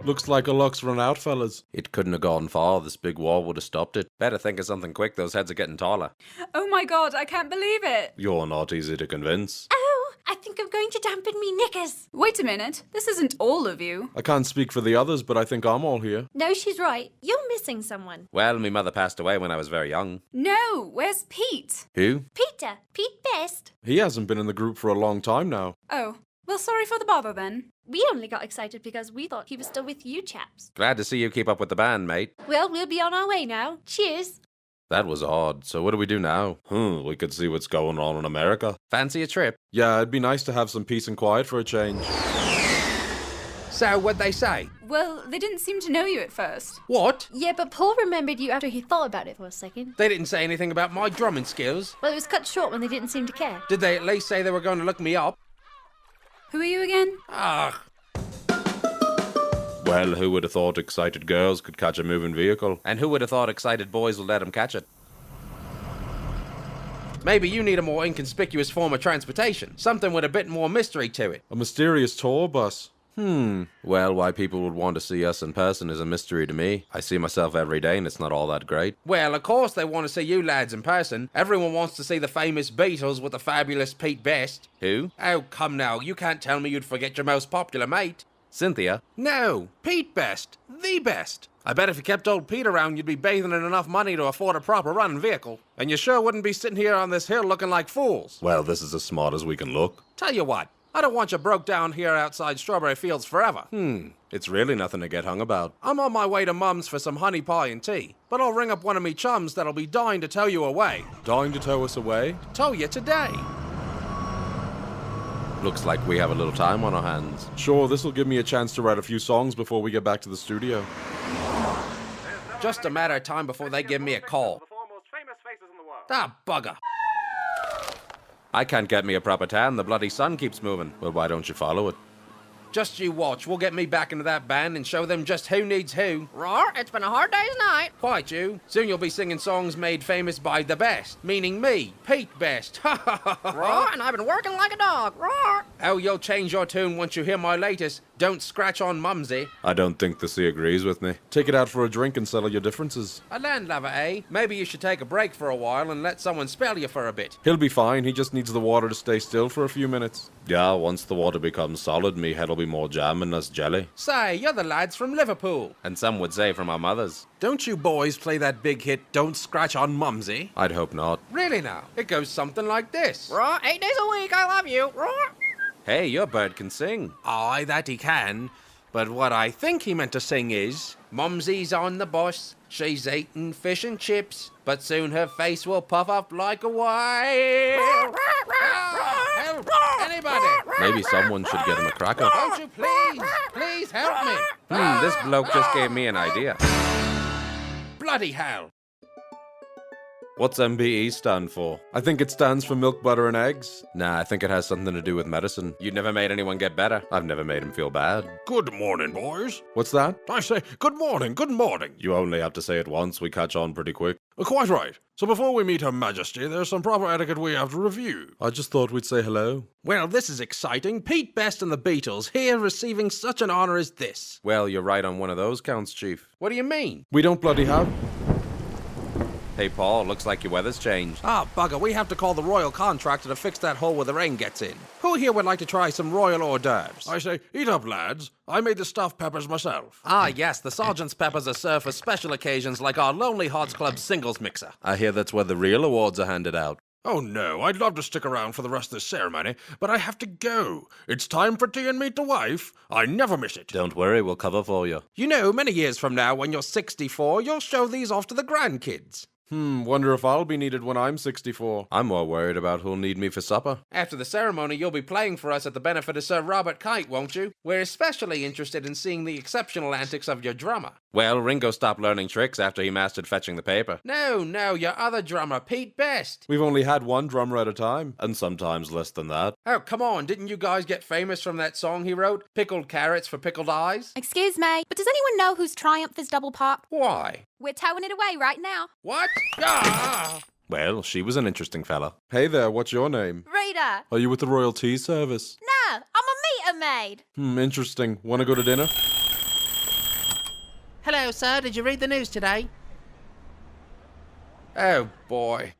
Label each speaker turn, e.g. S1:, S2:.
S1: Looks like a luck's run out, fellas.
S2: It couldn't have gone far. This big wall would have stopped it. Better think of something quick. Those heads are getting taller.
S3: Oh my god, I can't believe it.
S2: You're not easy to convince.
S4: Oh, I think I'm going to dampen me knickers.
S3: Wait a minute, this isn't all of you.
S1: I can't speak for the others, but I think I'm all here.
S4: No, she's right. You're missing someone.
S2: Well, my mother passed away when I was very young.
S3: No, where's Pete?
S2: Who?
S4: Peter, Pete Best.
S1: He hasn't been in the group for a long time now.
S3: Oh, well, sorry for the bother then.
S4: We only got excited because we thought he was still with you chaps.
S2: Glad to see you keep up with the band, mate.
S4: Well, we'll be on our way now. Cheers.
S2: That was odd. So what do we do now? We could see what's going on in America. Fancy a trip?
S1: Yeah, it'd be nice to have some peace and quiet for a change.
S5: So, what'd they say?
S3: Well, they didn't seem to know you at first.
S5: What?
S4: Yeah, but Paul remembered you after he thought about it for a second.
S5: They didn't say anything about my drumming skills.
S4: Well, it was cut short when they didn't seem to care.
S5: Did they at least say they were going to look me up?
S3: Who are you again?
S5: Ah,
S2: Well, who would have thought excited girls could catch a moving vehicle? And who would have thought excited boys would let them catch it?
S5: maybe you need a more inconspicuous form of transportation. Something with a bit more mystery to it.
S1: A mysterious tour bus.
S2: Well, why people would want to see us in person is a mystery to me. I see myself every day and it's not all that great.
S5: Well, of course they want to see you lads in person. Everyone wants to see the famous Beatles with the fabulous Pete Best.
S2: Who?
S5: Oh, come now, you can't tell me you'd forget your most popular mate.
S2: Cynthia?
S5: No, Pete Best. The best. I bet if you kept old Pete around, you'd be bathing in enough money to afford a proper running vehicle. And you sure wouldn't be sitting here on this hill looking like fools.
S2: Well, this is as smart as we can look.
S5: Tell you what, I don't want you broke down here outside Strawberry Fields forever.
S2: It's really nothing to get hung about.
S5: I'm on my way to Mum's for some honey pie and tea, but I'll ring up one of me chums that'll be dying to tow you away.
S1: Dying to tow us away?
S5: Tow you today.
S2: Looks like we have a little time on our hands.
S1: Sure, this'll give me a chance to write a few songs before we get back to the studio.
S5: Just a matter of time before they give me a call. Ah, bugger.
S2: I can't get me a proper tan. The bloody sun keeps moving. Well, why don't you follow it?
S5: Just you watch. We'll get me back into that band and show them just who needs who.
S6: Roar, it's been a hard day's night.
S5: Quite you. Soon you'll be singing songs made famous by the best, meaning me, Pete Best.
S6: Roar, and I've been working like a dog. Roar.
S5: Oh, you'll change your tune once you hear my latest. Don't scratch on Mumsy.
S2: I don't think the sea agrees with me.
S1: Take it out for a drink and settle your differences.
S5: A landlubber, eh? Maybe you should take a break for a while and let someone spell you for a bit.
S1: He'll be fine, he just needs the water to stay still for a few minutes.
S2: Yeah, once the water becomes solid, me head'll be more jam and less jelly.
S5: Say, you're the lads from Liverpool.
S2: And some would say from our mothers.
S5: Don't you boys play that big hit, Don't Scratch on Mumsy?
S2: I'd hope not.
S5: Really now? It goes something like this.
S6: Roar, 8 days a week, I love you. Roar.
S2: Hey, your bird can sing.
S5: Aye, that he can. But what I think he meant to sing is, Mumsy's on the bus, she's eating fish and chips, but soon her face will puff up like a whale. Help! Anybody!
S2: Maybe someone should get him a cracker.
S5: Won't you please help me?
S2: This bloke just gave me an idea.
S5: Bloody hell.
S2: What's MBE stand for?
S1: I think it stands for milk, butter, and eggs.
S2: Nah, I think it has something to do with medicine. You never made anyone get better. I've never made him feel bad.
S7: Good morning, boys.
S1: What's that?
S7: I say, good morning, good morning.
S2: You only have to say it once, we catch on pretty quick.
S7: Quite right. So before we meet Her Majesty, there's some proper etiquette we have to review.
S1: I just thought we'd say hello.
S5: Well, this is exciting. Pete Best and the Beatles here receiving such an honor as this.
S2: Well, you're right on one of those counts, Chief.
S5: What do you mean?
S1: We don't bloody have...
S2: Hey, Paul, looks like your weather's changed.
S5: Ah, bugger, we have to call the royal contractor to fix that hole where the rain gets in. Who here would like to try some royal hors d'oeuvres?
S7: I say, eat up, lads. I made the stuffed peppers myself.
S5: Ah, yes, the sergeant's peppers are served for special occasions like our Lonely Hearts Club singles mixer.
S2: I hear that's where the real awards are handed out.
S7: Oh no, I'd love to stick around for the rest of this ceremony, but I have to go. It's time for tea and meet the wife. I never miss it.
S2: Don't worry, we'll cover for you.
S5: You know, many years from now, when you're 64, you'll show these off to the grandkids.
S1: Wonder if I'll be needed when I'm 64.
S2: I'm more worried about who'll need me for supper.
S5: After the ceremony, you'll be playing for us at the benefit of Sir Robert Kite, won't you? We're especially interested in seeing the exceptional antics of your drummer.
S2: Well, Ringo stopped learning tricks after he mastered fetching the paper.
S5: No, your other drummer, Pete Best.
S1: We've only had one drummer at a time.
S2: And sometimes less than that.
S5: Oh, come on, didn't you guys get famous from that song he wrote? Pickled carrots for pickled eyes?
S4: Excuse me, but does anyone know whose Triumph is double pop?
S5: Why?
S4: We're towing it away right now.
S5: What? Ah!
S2: Well, she was an interesting fella.
S1: Hey there, what's your name?
S4: Rita.
S1: Are you with the Royal Tea Service?
S4: No, I'm a meter maid.
S1: Interesting. Wanna go to dinner?
S5: Hello, sir. Did you read the news today? Oh, boy.